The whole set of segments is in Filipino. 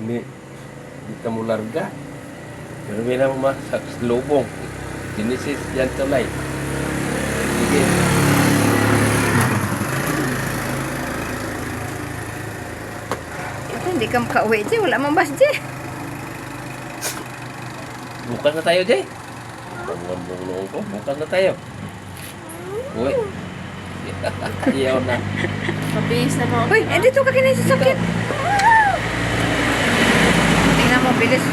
Hindi ka mo larga. Pero may lang masak lubong. Genesis yan tulay. Sige. Ito, hindi ka makauwi, Jay. Wala mang bus, Jay. Bukas na tayo, Jay. Bukas ko. Bukas na tayo. Uy. Ayaw na. Mabilis na mo. Uy, dito ka kinay sa sakit. Tingnan mo, bilis.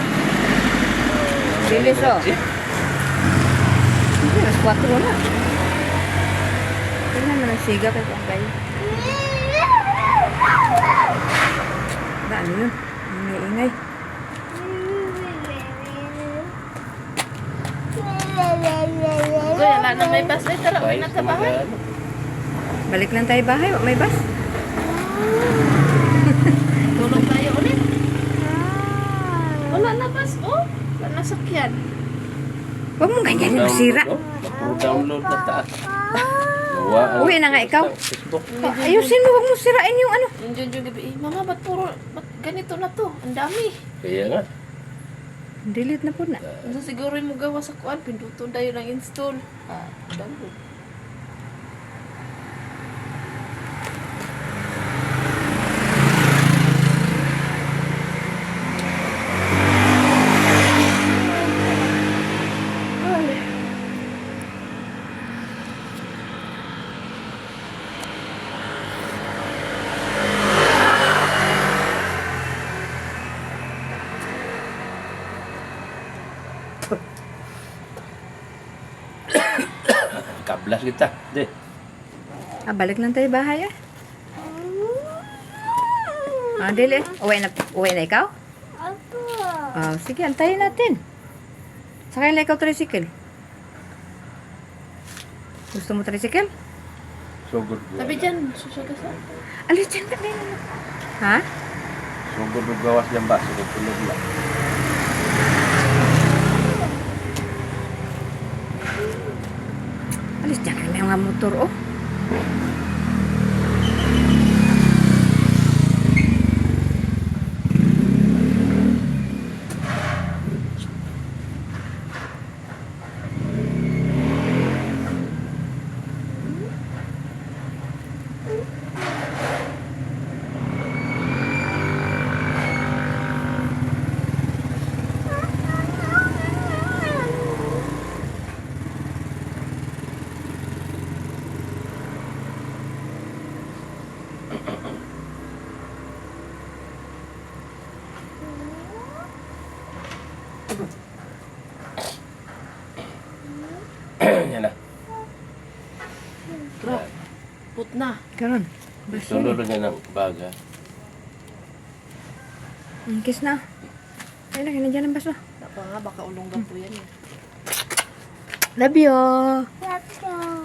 Bilis, oh. Hindi, mas 4 na. Tingnan mo ng siga kay Pangkay. Ano yun? Ingay-ingay. Uy, wala na may bus. Uy, tara, uwi na sa bahay. Balik lang tayo bahay. May bus. Tulog tayo ulit. Wala na bus, oh. Wala na sakyan. Huwag mong ganyan yung masira. Download na taas. Uwi na nga ikaw. Facebook. Ayusin mo. Huwag mong sirain yung ano. Yung Junjun gabi, mama, ba't ganito na to? Ang dami. Kaya nga. Delete na po na. Ano siguro yung gawa sa kuan, pinduton tayo ng install. Download. Kablas kita. Di. Balik lang tayo bahay, Dili. Uwi na ikaw? Sige, antayin natin. Sakay na ikaw tricycle. Gusto mo tricycle? So good. Sabi dyan, susugas ha? Alis dyan ka din. Ha? So good gawas yung baso. Tulog lang. Alis dyan ka na yung mga motor, Yan na. Drop. Put na. Karon. Sunod na ng baga. Kiss na. Ay, laki na dyan ang baso. Napa nga, baka ulunggan po yan. Love you.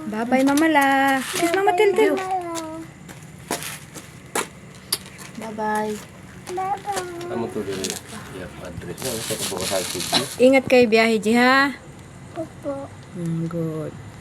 Bye-bye, Mama La. Kiss Mama Tiltil. Bye-bye. Amo to din. Yung address na. Sa kabukas sa Ingat kayo biyahe, Ji, ha? Opo. Good.